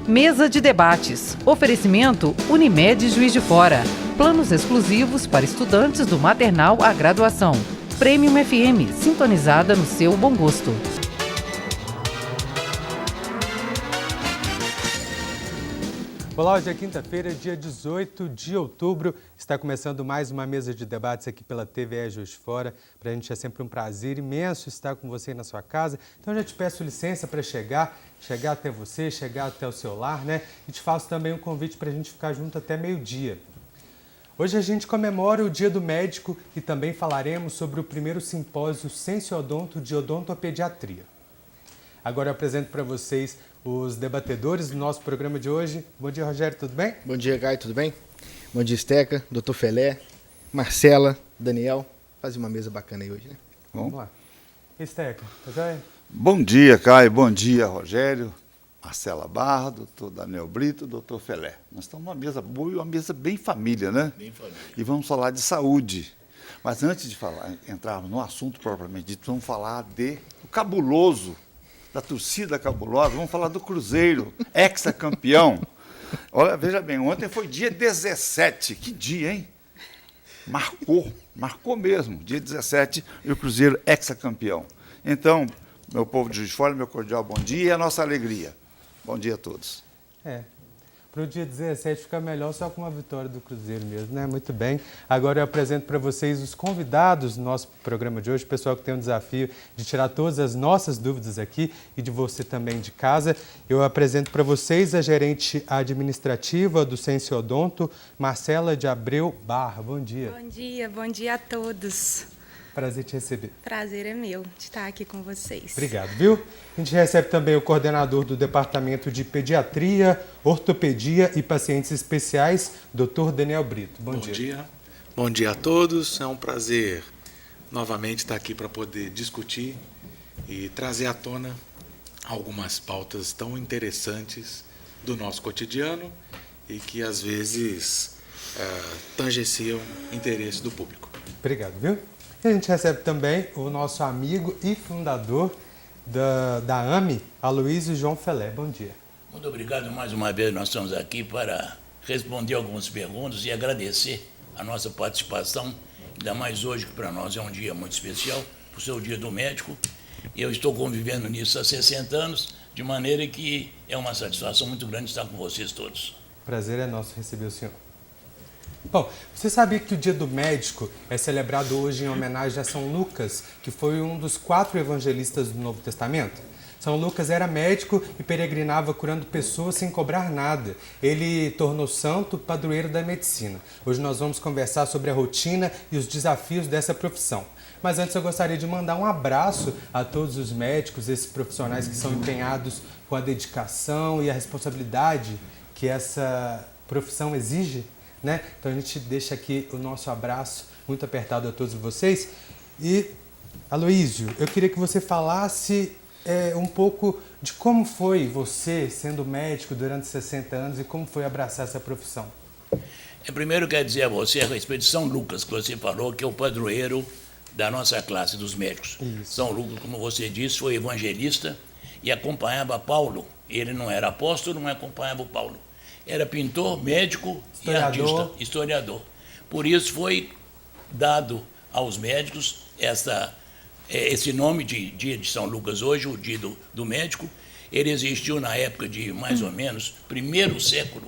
Mesa de debates. Oferecimento Unimed Juiz de Fora. Planos exclusivos para estudantes do maternal à graduação. Premium FM, sintonizada no seu bom gosto. Olá, hoje é quinta-feira, dia 18 de outubro. Está começando mais uma mesa de debates aqui pela TVE Juiz de Fora. Para a gente é sempre um prazer imenso estar com você na sua casa. Então, já te peço licença para chegar até você, chegar até o seu lar, né? E te faço também um convite para a gente ficar junto até meio-dia. Hoje a gente comemora o Dia do Médico e também falaremos sobre o primeiro simpósio Sensiodonto de Odontopediatria. Agora eu apresento para vocês os debatedores do nosso programa de hoje. Bom dia, Rogério, tudo bem? Bom dia, Caio, tudo bem? Bom dia, Esteca, Dr. Felé, Marcela, Daniel. Fazer uma mesa bacana aí hoje, né? Vamos lá. Esteca, tá joia? Bom dia, Caio. Bom dia, Rogério, Marcela Barra, Dr. Daniel Brito, Dr. Felé. Nós estamos numa mesa boa e uma mesa bem família, né? Bem família. E vamos falar de saúde. Mas antes de entrarmos no assunto propriamente dito, vamos falar do cabuloso, da torcida cabulosa, vamos falar do Cruzeiro, ex-campeão. Olha, veja bem, ontem foi dia 17, que dia, hein? Marcou mesmo, dia 17, e o Cruzeiro ex-campeão. Então, meu povo de Juiz de Fora, meu cordial bom dia e a nossa alegria. Bom dia a todos. Para o dia 17 ficar melhor só com uma vitória do Cruzeiro mesmo, né? Muito bem. Agora eu apresento para vocês os convidados do nosso programa de hoje, o pessoal que tem o desafio de tirar todas as nossas dúvidas aqui e de você também de casa. Eu apresento para vocês a gerente administrativa do Sensiodonto, Marcela de Abreu Barra. Bom dia. Bom dia a todos. Prazer te receber. Prazer é meu de estar aqui com vocês. Obrigado, viu? A gente recebe também o coordenador do Departamento de Pediatria, Ortopedia e Pacientes Especiais, Dr. Daniel Brito. Bom dia. Bom dia a todos. É um prazer novamente estar aqui para poder discutir e trazer à tona algumas pautas tão interessantes do nosso cotidiano e que, às vezes, tangenciam interesse do público. Obrigado, viu? E a gente recebe também o nosso amigo e fundador da AME, Aloysio João Felé. Bom dia. Muito obrigado mais uma vez. Nós estamos aqui para responder algumas perguntas e agradecer a nossa participação, ainda mais hoje, que para nós é um dia muito especial, por ser o Dia do Médico. Eu estou convivendo nisso há 60 anos, de maneira que é uma satisfação muito grande estar com vocês todos. Prazer é nosso receber o senhor. Bom, você sabia que o Dia do Médico é celebrado hoje em homenagem a São Lucas, que foi um dos 4 evangelistas do Novo Testamento? São Lucas era médico e peregrinava curando pessoas sem cobrar nada. Ele tornou santo padroeiro da medicina. Hoje nós vamos conversar sobre a rotina e os desafios dessa profissão. Mas antes eu gostaria de mandar um abraço a todos os médicos, esses profissionais que são empenhados com a dedicação e a responsabilidade que essa profissão exige, né? Então a gente deixa aqui o nosso abraço muito apertado a todos vocês. E, Aloysio, eu queria que você falasse um pouco de como foi você sendo médico durante 60 anos e como foi abraçar essa profissão. Primeiro quero dizer a você a respeito de São Lucas, que você falou que é o padroeiro da nossa classe dos médicos. Isso. São Lucas, como você disse, foi evangelista e acompanhava Paulo. Ele não era apóstolo, mas acompanhava o Paulo. Era pintor, médico e artista, historiador. Por isso foi dado aos médicos esse nome de Dia de São Lucas hoje, o Dia do Médico. Ele existiu na época de mais ou menos primeiro século,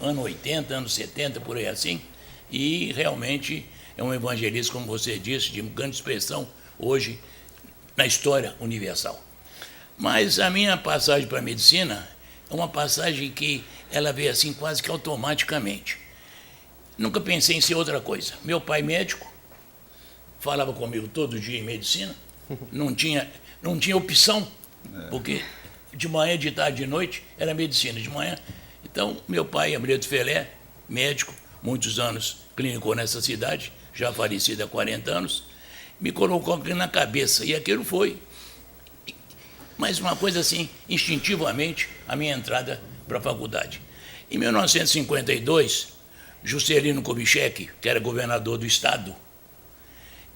ano 80, ano 70, por aí assim, e realmente é um evangelista, como você disse, de grande expressão hoje na história universal. Mas a minha passagem para a medicina é uma passagem que ela veio assim quase que automaticamente. Nunca pensei em ser outra coisa. Meu pai médico, falava comigo todo dia em medicina, não tinha opção, porque de manhã, de tarde, de noite era medicina, de manhã. Então, meu pai, Brito Felé, médico, muitos anos clinicou nessa cidade, já falecido há 40 anos, me colocou aquilo na cabeça, e aquilo foi. Mas uma coisa assim, instintivamente, a minha entrada para a faculdade. Em 1952, Juscelino Kubitschek, que era governador do estado,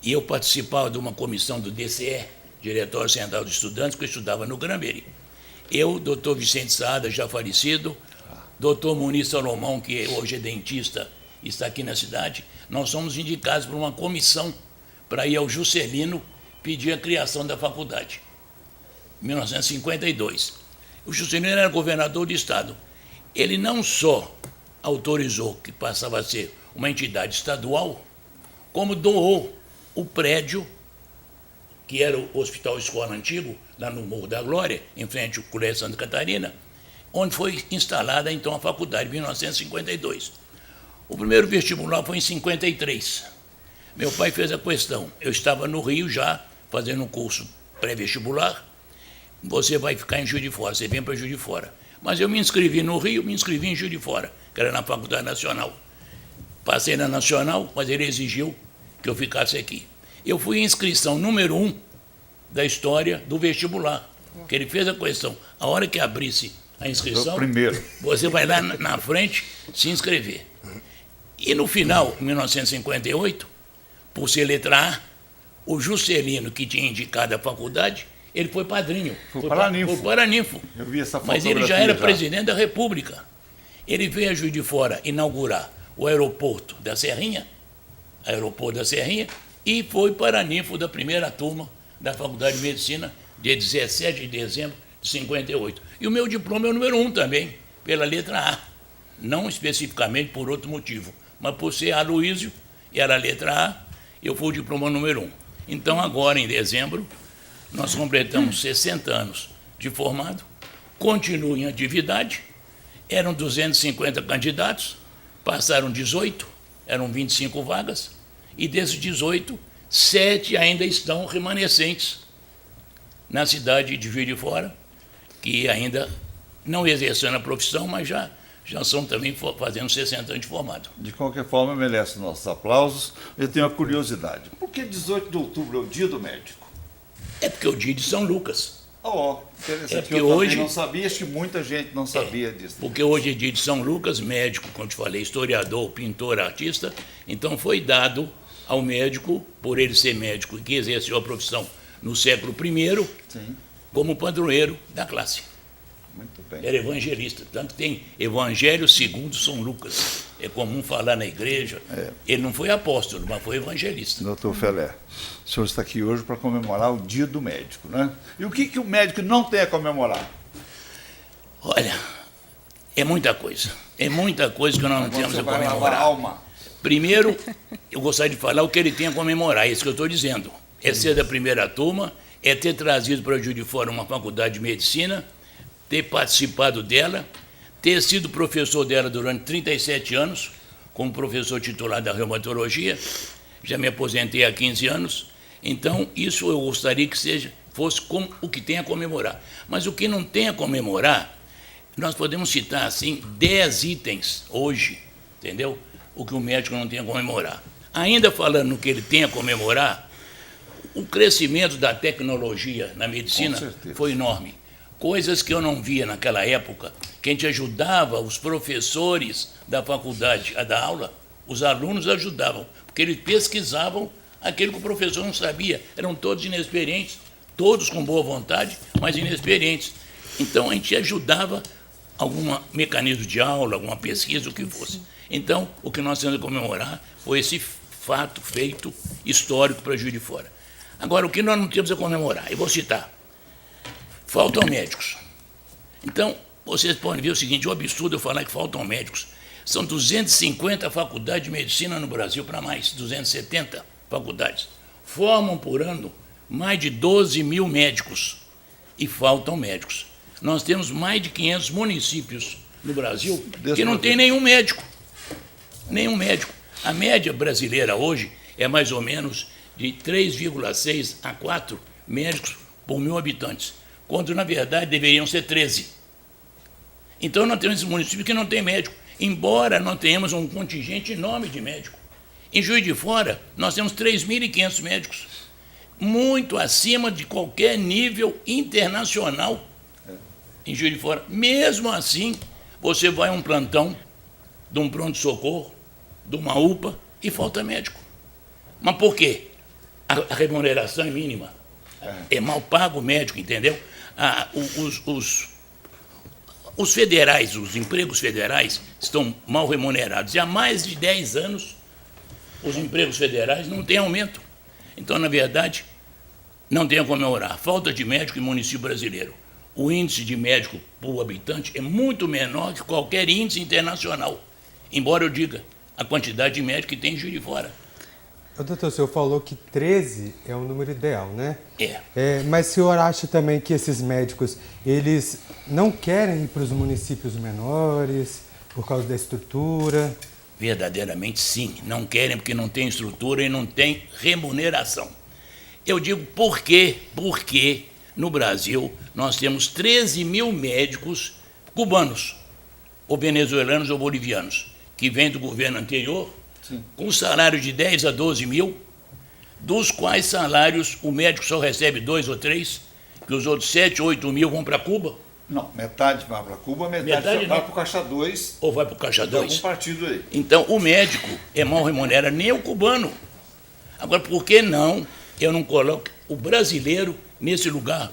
e eu participava de uma comissão do DCE, Diretório Central de Estudantes, que eu estudava no Granberry. Eu, doutor Vicente Saada, já falecido, doutor Muniz Salomão, que hoje é dentista, está aqui na cidade, nós somos indicados por uma comissão para ir ao Juscelino pedir a criação da faculdade, em 1952. O Juscelino era governador do estado. Ele não só autorizou que passava a ser uma entidade estadual, como doou o prédio, que era o Hospital Escola Antigo, lá no Morro da Glória, em frente ao Colégio Santa Catarina, onde foi instalada, então, a faculdade, em 1952. O primeiro vestibular foi em 53. Meu pai fez a questão. Eu estava no Rio já, fazendo um curso pré-vestibular. Você vai ficar em Juiz de Fora, você vem para Juiz de Fora. Mas eu me inscrevi no Rio, me inscrevi em Juiz de Fora, que era na Faculdade Nacional. Passei na Nacional, mas ele exigiu que eu ficasse aqui. Eu fui em inscrição número 1 da história do vestibular, que ele fez a questão. A hora que abrisse a inscrição, primeiro, você vai lá na frente se inscrever. E no final, em 1958, por ser letra A, o Juscelino, que tinha indicado a faculdade, ele foi padrinho. Foi paraninfo. Foi paraninfo. Eu vi essa Mas fotografia ele já era presidente da República. Ele veio a Juiz de Fora inaugurar o aeroporto da Serrinha, e foi paraninfo da primeira turma da Faculdade de Medicina, dia 17 de dezembro de 58. E o meu diploma é o número 1 também, pela letra A. Não especificamente por outro motivo, mas por ser Aloísio, e era a letra A, eu fui o diploma número 1. Então, agora, em dezembro, nós completamos 60 anos de formado, continuo em atividade, eram 250 candidatos, passaram 18, eram 25 vagas, e desses 18, 7 ainda estão remanescentes na cidade de Juiz de Fora, que ainda não exerceram a profissão, mas já são também fazendo 60 anos de formado. De qualquer forma, merece nossos aplausos. Eu tenho uma curiosidade. Por que 18 de outubro é o dia do médico? É porque é o dia de São Lucas. Interessante. É porque eu hoje também não sabia, acho que muita gente não sabia disso. Porque hoje é dia de São Lucas, médico, como te falei, historiador, pintor, artista. Então foi dado ao médico, por ele ser médico e que exerceu a profissão no século I, Sim. como padroeiro da classe. Muito bem. Era evangelista, tanto que tem Evangelho segundo São Lucas. É comum falar na igreja. Ele não foi apóstolo, mas foi evangelista. Doutor Felé, o senhor está aqui hoje para comemorar o dia do médico, né? E o que o médico não tem a comemorar? Olha, é muita coisa. É muita coisa que nós não temos a comemorar. Alma. Primeiro, eu gostaria de falar o que ele tem a comemorar, é isso que eu estou dizendo. É ser da primeira turma, é ter trazido para Juiz de Fora uma faculdade de medicina, ter participado dela, ter sido professor dela durante 37 anos, como professor titular da reumatologia, já me aposentei há 15 anos, então isso eu gostaria que fosse como o que tem a comemorar. Mas o que não tem a comemorar, nós podemos citar assim 10 itens hoje, entendeu? O que o médico não tem a comemorar. Ainda falando no que ele tem a comemorar, o crescimento da tecnologia na medicina foi enorme. Coisas que eu não via naquela época, que a gente ajudava os professores da faculdade a dar aula, os alunos ajudavam, porque eles pesquisavam aquilo que o professor não sabia. Eram todos inexperientes, todos com boa vontade, mas inexperientes. Então, a gente ajudava algum mecanismo de aula, alguma pesquisa, o que fosse. Então, o que nós temos a comemorar foi esse fato feito histórico para Juiz de Fora. Agora, o que nós não temos a comemorar, eu vou citar. Faltam médicos. Então, vocês podem ver o seguinte, é um absurdo eu falar que faltam médicos. São 250 faculdades de medicina no Brasil, para mais, 270 faculdades. Formam por ano mais de 12 mil médicos e faltam médicos. Nós temos mais de 500 municípios no Brasil que não tem nenhum médico. Nenhum médico. A média brasileira hoje é mais ou menos de 3,6 a 4 médicos por 1.000 habitantes, quando, na verdade, deveriam ser 13. Então, nós temos esses municípios que não tem médico, embora nós tenhamos um contingente enorme de médicos. Em Juiz de Fora, nós temos 3.500 médicos, muito acima de qualquer nível internacional em Juiz de Fora. Mesmo assim, você vai a um plantão de um pronto-socorro, de uma UPA, e falta médico. Mas por quê? A remuneração é mínima. É mal pago o médico, entendeu? Os federais, os empregos federais, estão mal remunerados. E há mais de 10 anos, os empregos federais não têm aumento. Então, na verdade, não tem a comemorar. Falta de médico em município brasileiro. O índice de médico por habitante é muito menor que qualquer índice internacional. Embora eu diga a quantidade de médicos que tem em Juiz de Fora. Doutor, o senhor falou que 13 é o número ideal, né? Mas o senhor acha também que esses médicos, eles não querem ir para os municípios menores por causa da estrutura? Verdadeiramente sim, não querem porque não tem estrutura e não tem remuneração. Eu digo por quê? Porque no Brasil nós temos 13 mil médicos cubanos, ou venezuelanos ou bolivianos, que vêm do governo anterior, com salário de 10 a 12 mil, dos quais salários o médico só recebe 2 ou 3, que os outros 7 ou 8 mil vão para Cuba. Não, metade vai para Cuba, metade vai para o Caixa 2. Ou vai para o Caixa 2. Algum partido aí. Então, o médico é mal remunerado, nem o cubano. Agora, por que não eu não coloco o brasileiro nesse lugar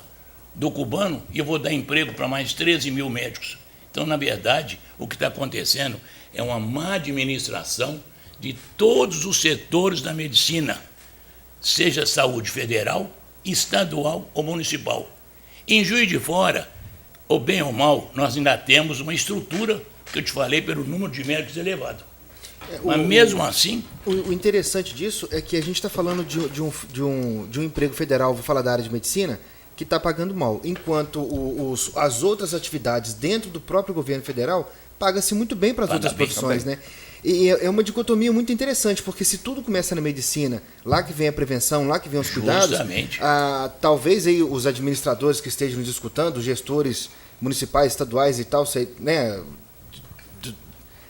do cubano e eu vou dar emprego para mais 13 mil médicos? Então, na verdade, o que está acontecendo é uma má administração de todos os setores da medicina, seja saúde federal, estadual ou municipal. Em Juiz de Fora, ou bem ou mal, nós ainda temos uma estrutura, que eu te falei, pelo número de médicos elevado. Mas mesmo assim... O interessante disso é que a gente está falando de um emprego federal, vou falar da área de medicina, que está pagando mal, enquanto as outras atividades dentro do próprio governo federal paga-se muito bem para as outras profissões, né? E é uma dicotomia muito interessante, porque se tudo começa na medicina, lá que vem a prevenção, lá que vem os cuidados, talvez aí os administradores que estejam nos escutando, os gestores municipais, estaduais e tal, né?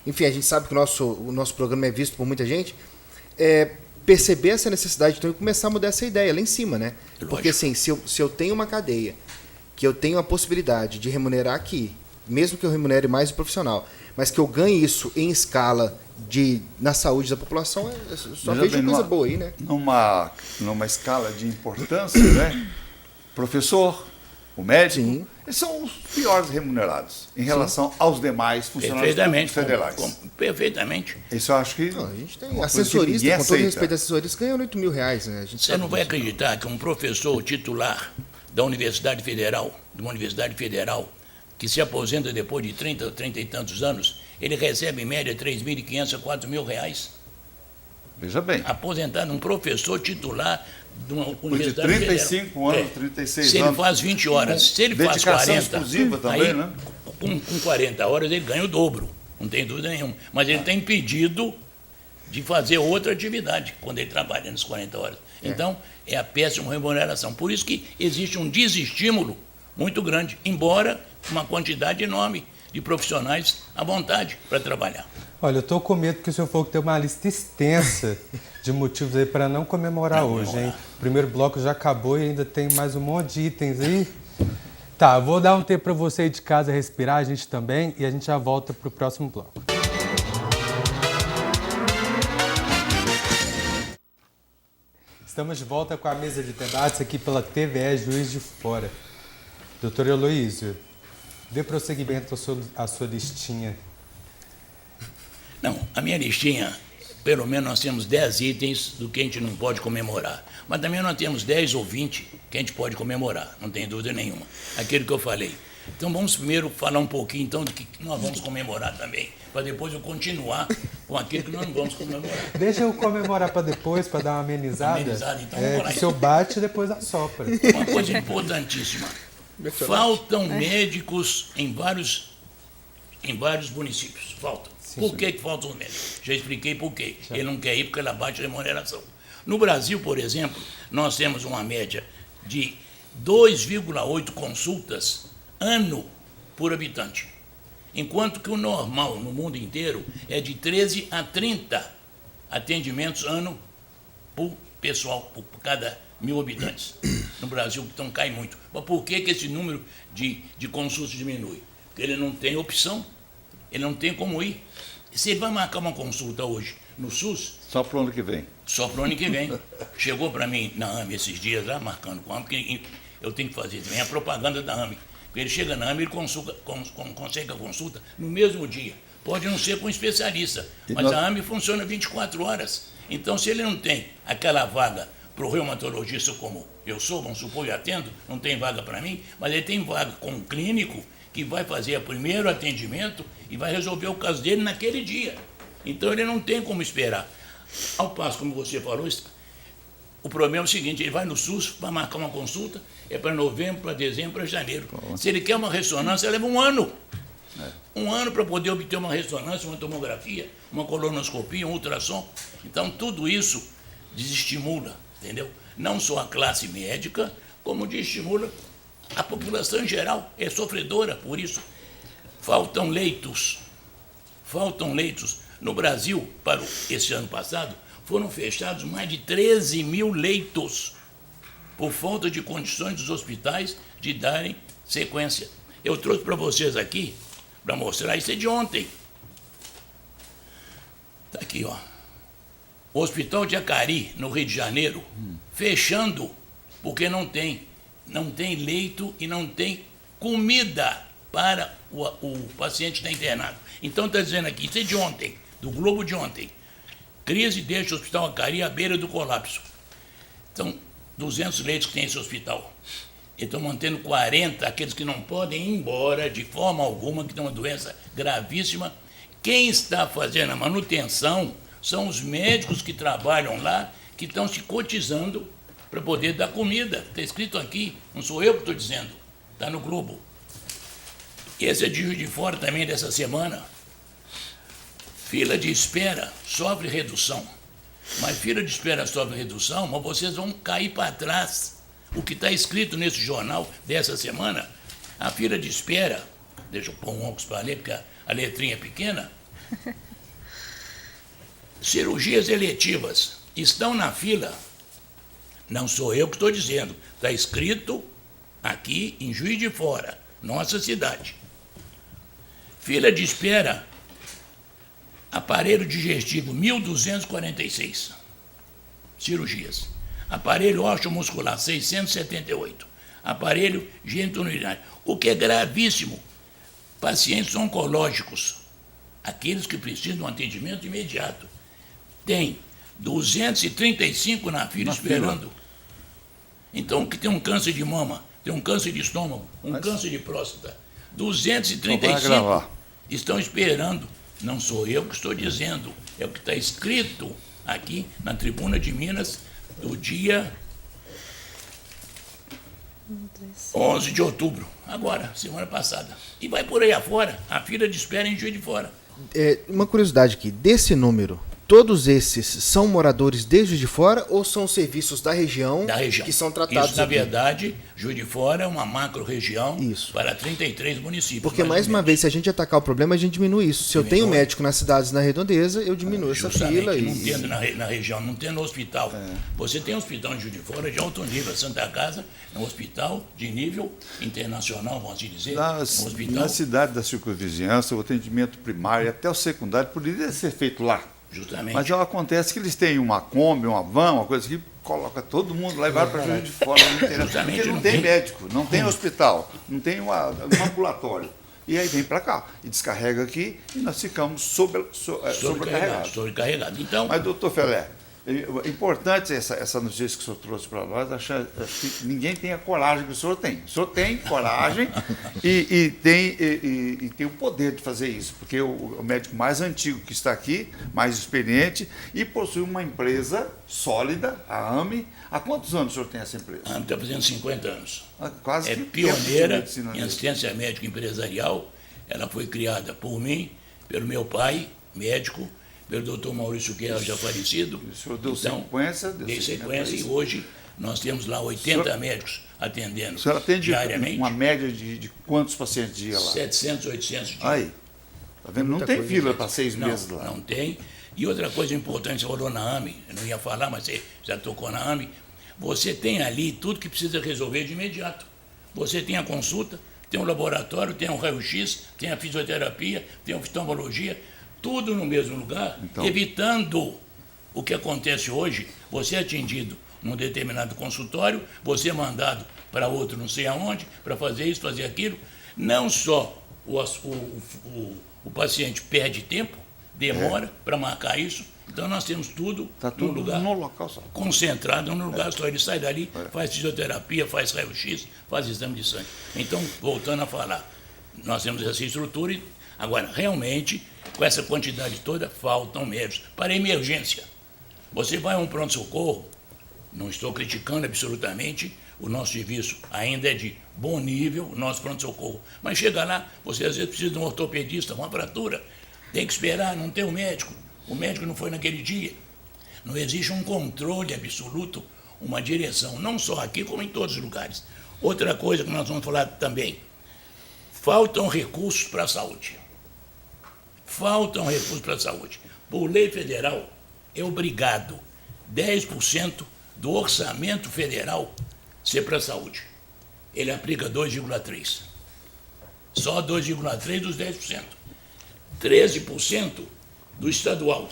Enfim, a gente sabe que o nosso programa é visto por muita gente, perceber essa necessidade então, e começar a mudar essa ideia lá em cima, né? Lógico. Porque assim, se eu tenho uma cadeia, que eu tenho a possibilidade de remunerar aqui, mesmo que eu remunere mais o profissional, mas que eu ganhe isso em escala na saúde da população, só vejo coisa boa aí, né? Numa escala de importância, né? Professor, o médico, Sim. Eles são os piores remunerados em relação aos demais funcionários federais. Perfeitamente. Isso eu acho que... Não, a gente tem assessorista, com todo respeito a assessorista, ganhando 8 mil reais, né? Você não vai acreditar que um professor titular da Universidade Federal, que se aposenta depois de 30 e tantos anos, ele recebe em média 3.500 a 4 mil reais. Veja bem. Aposentado, um professor titular de uma universidade de 35 federal. anos, 36 se anos. Se ele faz 20 horas, se ele faz 40, exclusiva também, aí, né? Com 40 horas ele ganha o dobro, não tem dúvida nenhuma. Mas ele está impedido de fazer outra atividade quando ele trabalha nas 40 horas. Então, é a péssima remuneração. Por isso que existe um desestímulo muito grande, embora uma quantidade enorme de profissionais à vontade para trabalhar. Olha, eu estou com medo que o senhor falou que tem uma lista extensa de motivos aí para não comemorar hoje, hein? O primeiro bloco já acabou e ainda tem mais um monte de itens aí. Tá, vou dar um tempo para você aí de casa respirar, a gente também, e a gente já volta para o próximo bloco. Estamos de volta com a mesa de debates aqui pela TVE Juiz de Fora. Doutor Heloísio, dê prosseguimento à sua listinha. Não, a minha listinha, pelo menos nós temos 10 itens do que a gente não pode comemorar. Mas também nós temos 10 ou 20 que a gente pode comemorar, não tem dúvida nenhuma. Aquilo que eu falei. Então vamos primeiro falar um pouquinho então do que nós vamos comemorar também, para depois eu continuar com aquilo que nós não vamos comemorar. Deixa eu comemorar para depois, para dar uma amenizada. Então vamos lá. O senhor bate e depois assopra. Uma coisa importantíssima. Faltam médicos em vários municípios. Faltam. Por que faltam os médicos? Já expliquei por quê. Ele não quer ir porque ela baixa a remuneração. No Brasil, por exemplo, nós temos uma média de 2,8 consultas ano por habitante, enquanto que o normal no mundo inteiro é de 13 a 30 atendimentos ano por pessoal, por cada 1.000 habitantes. No Brasil, então, cai muito. Mas por que esse número de consultas diminui? Porque ele não tem opção, ele não tem como ir. Se ele vai marcar uma consulta hoje no SUS... Só para o ano que vem. Só para o ano que vem. Chegou para mim na AME esses dias lá, marcando com a AME, que eu tenho que fazer também a propaganda da AME, Porque ele chega na AME, ele consegue a consulta no mesmo dia. Pode não ser com um especialista, mas a AME funciona 24 horas. Então, se ele não tem aquela vaga para o reumatologista como eu sou, vamos supor, eu atendo, não tem vaga para mim, mas ele tem vaga com um clínico que vai fazer o primeiro atendimento e vai resolver o caso dele naquele dia. Então, ele não tem como esperar. Ao passo, como você falou, o problema é o seguinte, ele vai no SUS para marcar uma consulta, é para novembro, para dezembro, para janeiro. Se ele quer uma ressonância, leva um ano. Um ano para poder obter uma ressonância, uma tomografia, uma colonoscopia, um ultrassom. Então, tudo isso desestimula, entendeu? Não só a classe médica, como desestimula a população em geral. É sofredora por isso. Faltam leitos. Faltam leitos. No Brasil, para esse ano passado, foram fechados mais de 13 mil leitos por falta de condições dos hospitais de darem sequência. Eu trouxe para vocês aqui, para mostrar, isso é de ontem. Está aqui, ó. O Hospital de Acari, no Rio de Janeiro, fechando, porque não tem leito e não tem comida para o paciente que está internado. Então está dizendo aqui, isso é de ontem, do Globo de ontem. Crise deixa o Hospital Acari à beira do colapso. Então, 200 leitos que tem esse hospital. E estão mantendo 40, aqueles que não podem ir embora de forma alguma, que tem uma doença gravíssima. Quem está fazendo a manutenção são os médicos que trabalham lá, que estão se cotizando para poder dar comida. Está escrito aqui, não sou eu que estou dizendo, está no Globo. Esse é de Juiz de Fora também dessa semana. Fila de espera sofre redução. Mas fila de espera sofre redução, mas vocês vão cair para trás. O que está escrito nesse jornal dessa semana, a fila de espera, deixa eu pôr um óculos para ler, porque a letrinha é pequena. Cirurgias eletivas estão na fila, não sou eu que estou dizendo, está escrito aqui em Juiz de Fora, nossa cidade. Fila de espera, aparelho digestivo, 1.246 cirurgias. Aparelho osteomuscular, 678. Aparelho genitourinário, o que é gravíssimo. Pacientes oncológicos, aqueles que precisam de um atendimento imediato, tem 235 na fila esperando. Então, que tem um câncer de mama, tem um câncer de estômago, câncer de próstata, 235 estão esperando. Não sou eu que estou dizendo, é o que está escrito aqui na Tribuna de Minas, do dia 11 de outubro, agora, semana passada. E vai por aí afora, a fila de espera em Juiz de Fora. Uma curiosidade aqui, desse número, todos esses são moradores de Juiz de Fora ou são serviços da região que são tratados isso, na aqui? verdade, Juiz de Fora é uma macro-região para 33 municípios. Porque, mais uma vez, se a gente atacar o problema, a gente diminui isso. Se eu tenho médico nas cidades na redondeza, eu diminuo essa fila. Não tendo na região, não tendo hospital. Você tem um hospital em Juiz de Fora de alto nível. A Santa Casa é um hospital de nível internacional, vamos assim dizer. Na cidade da circunvizinhança, o atendimento primário até o secundário poderia ser feito lá. Justamente. Mas acontece que eles têm uma Kombi, uma van, uma coisa que coloca todo mundo lá e vai para Juiz de Fora. Porque não tem médico, não tem hospital, não tem um ambulatório. E aí vem para cá e descarrega aqui e nós ficamos sobrecarregados. Então, mas, doutor Felé, é importante essa notícia que o senhor trouxe para nós. Acho que ninguém tem a coragem que o senhor tem. O senhor tem coragem e tem o poder de fazer isso, porque o médico mais antigo que está aqui, mais experiente, e possui uma empresa sólida, a AME. Há quantos anos o senhor tem essa empresa? A AME está fazendo 50 anos. Quase é pioneira em assistência médica empresarial. Ela foi criada por mim, pelo meu pai, médico, pelo doutor Maurício Guerra, já falecido. O senhor deu sequência? Dei sequência e hoje nós temos lá 80 médicos atendendo. O senhor atende diariamente. Uma média de quantos pacientes dia lá? 700, 800 dias. Aí, tá vendo? Não tem fila para 6 meses lá. Não tem. E outra coisa importante, você falou na AME, eu não ia falar, mas você já tocou na AME, você tem ali tudo que precisa resolver de imediato. Você tem a consulta, tem o laboratório, tem o raio-x, tem a fisioterapia, tem a oftalmologia, tudo no mesmo lugar, evitando o que acontece hoje, você é atendido num determinado consultório, você é mandado para outro não sei aonde, para fazer isso, fazer aquilo. Não só o paciente perde tempo, demora para marcar isso, então nós temos tudo, Tá tudo num lugar no local só. concentrado num lugar só. Ele sai dali, faz fisioterapia, faz raio-x, faz exame de sangue. Então, voltando a falar, nós temos essa estrutura. Agora, realmente, com essa quantidade toda, faltam médicos para emergência. Você vai a um pronto-socorro, não estou criticando absolutamente, o nosso serviço ainda é de bom nível, o nosso pronto-socorro. Mas chega lá, você às vezes precisa de um ortopedista, uma fratura, tem que esperar, não tem um médico. O médico não foi naquele dia. Não existe um controle absoluto, uma direção, não só aqui, como em todos os lugares. Outra coisa que nós vamos falar também, faltam recursos para a saúde. Faltam recursos para a saúde. Por lei federal, é obrigado 10% do orçamento federal ser para a saúde. Ele aplica 2,3%. Só 2,3% dos 10%. 13% do estadual.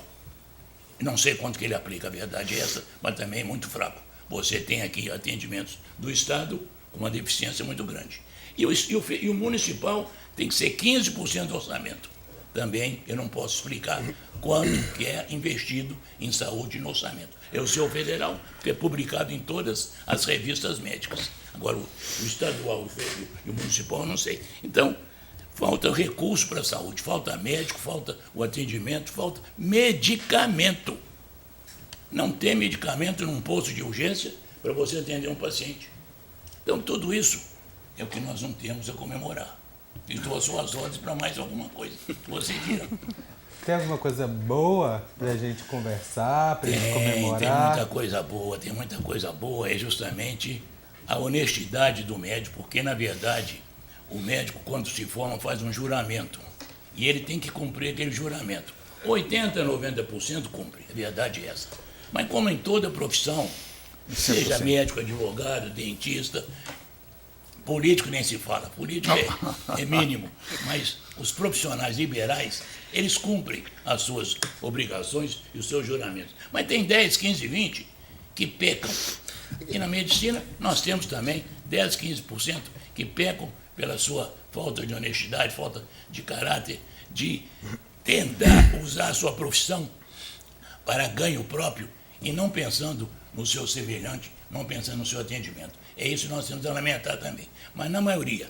Não sei quanto que ele aplica, a verdade é essa, mas também é muito fraco. Você tem aqui atendimentos do Estado com uma deficiência muito grande. E o municipal tem que ser 15% do orçamento. Também eu não posso explicar quanto que é investido em saúde no orçamento. É o seu federal, que é publicado em todas as revistas médicas. Agora, o estadual e o municipal, eu não sei. Então, falta recurso para a saúde, falta médico, falta o atendimento, falta medicamento. Não tem medicamento num posto de urgência para você atender um paciente. Então, tudo isso é o que nós não temos a comemorar. E dou as suas ordens para mais alguma coisa que você queira. Tem alguma coisa boa para a gente conversar, para a gente comemorar? Tem muita coisa boa. É justamente a honestidade do médico, porque, na verdade, o médico, quando se forma, faz um juramento. E ele tem que cumprir aquele juramento. 80%, 90% cumpre, a verdade é essa. Mas como em toda profissão, seja médico, advogado, dentista, político nem se fala, político é mínimo, mas os profissionais liberais, eles cumprem as suas obrigações e os seus juramentos. Mas tem 10, 15, 20 que pecam. E na medicina nós temos também 10, 15% que pecam pela sua falta de honestidade, falta de caráter, de tentar usar a sua profissão para ganho próprio e não pensando no seu semelhante, não pensando no seu atendimento. É isso que nós temos a lamentar também. Mas, na maioria,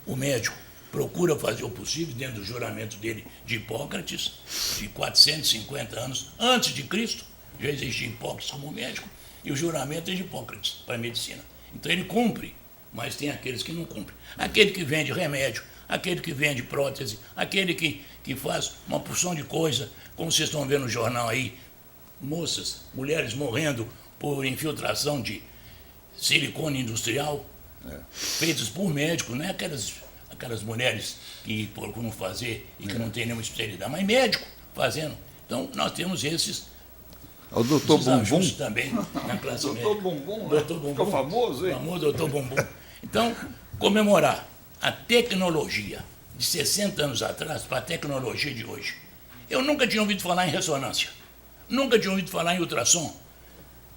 o médico procura fazer o possível dentro do juramento dele de Hipócrates, de 450 anos antes de Cristo, já existia Hipócrates como médico, e o juramento é de Hipócrates para a medicina. Então, ele cumpre, mas tem aqueles que não cumprem. Aquele que vende remédio, aquele que vende prótese, aquele que faz uma porção de coisa, como vocês estão vendo no jornal aí, moças, mulheres morrendo por infiltração de silicone industrial, feitos por médicos, não é aquelas mulheres que procuram fazer e que não têm nenhuma especialidade, mas médico fazendo. Então, nós temos esses O doutor Bumbum também na classe médica. Doutor Bumbum, Doutor Bumbum, ficou famoso, hein? O famoso doutor Bumbum. Então, comemorar a tecnologia de 60 anos atrás para a tecnologia de hoje. Eu nunca tinha ouvido falar em ressonância, nunca tinha ouvido falar em ultrassom.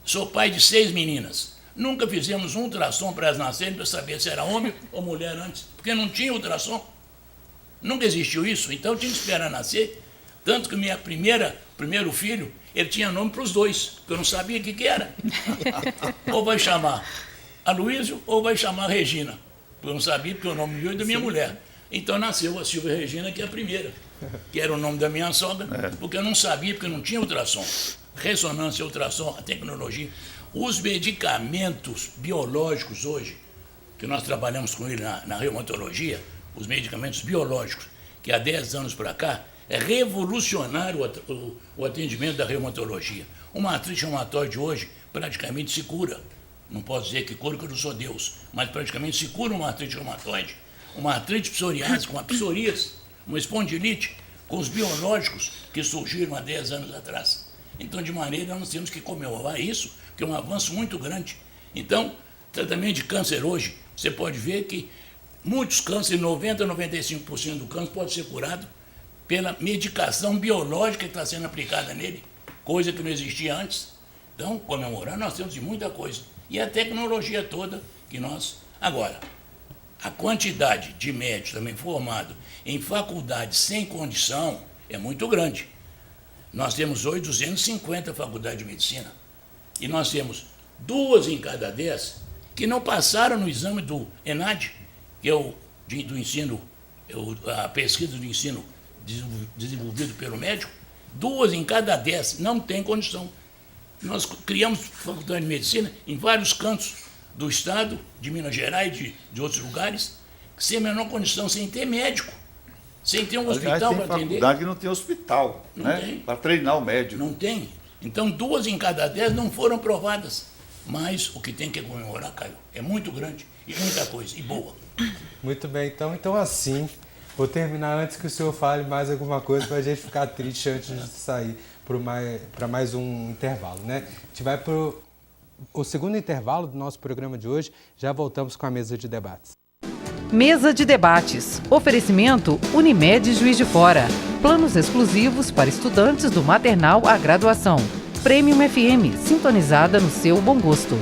Sou pai de 6 meninas. Nunca fizemos um ultrassom para elas nascerem para saber se era homem ou mulher antes, porque não tinha ultrassom. Nunca existiu isso, então eu tinha que esperar nascer. Tanto que primeiro filho, ele tinha nome para os dois, porque eu não sabia o que era. Ou vai chamar Aloysio ou vai chamar Regina. Eu não sabia, porque o nome meu é da minha mulher. Então nasceu a Silvia Regina, que é a primeira, que era o nome da minha sogra, porque eu não sabia, porque não tinha ultrassom. Ressonância, ultrassom, a tecnologia. Os medicamentos biológicos hoje, que nós trabalhamos com ele na reumatologia, os medicamentos biológicos, que há 10 anos para cá, é revolucionário o atendimento da reumatologia. Uma artrite reumatoide hoje praticamente se cura. Não posso dizer que cura, porque eu não sou Deus, mas praticamente se cura uma artrite reumatoide. Uma artrite psoriásica, uma psoríase, uma espondilite, com os biológicos que surgiram há 10 anos atrás. Então, de maneira, nós temos que comemorar isso, que é um avanço muito grande. Então, tratamento de câncer hoje, você pode ver que muitos cânceres, 90% a 95% do câncer pode ser curado pela medicação biológica que está sendo aplicada nele, coisa que não existia antes. Então, comemorar nós temos de muita coisa. E a tecnologia toda que nós... Agora, a quantidade de médicos também formados em faculdades sem condição é muito grande. Nós temos hoje 250 faculdades de medicina. E nós temos 2 em cada 10 que não passaram no exame do ENAD, que é o do ensino, a pesquisa do ensino desenvolvido pelo médico. 2 em cada 10 não tem condição. Nós criamos faculdade de medicina em vários cantos do estado, de Minas Gerais, de outros lugares, sem a menor condição, sem ter médico, sem ter um hospital para atender. Tem faculdade que não tem hospital, né? Para treinar o médico. Não tem. Então, 2 em cada 10 não foram aprovadas. Mas o que tem que comemorar, Caio, é muito grande e muita coisa, e boa. Muito bem, então assim, vou terminar antes que o senhor fale mais alguma coisa para a gente ficar triste antes de sair para mais um intervalo, né? A gente vai para o segundo intervalo do nosso programa de hoje, já voltamos com a mesa de debates. Mesa de debates. Oferecimento Unimed Juiz de Fora. Planos exclusivos para estudantes do maternal à graduação. Premium FM, sintonizada no seu bom gosto.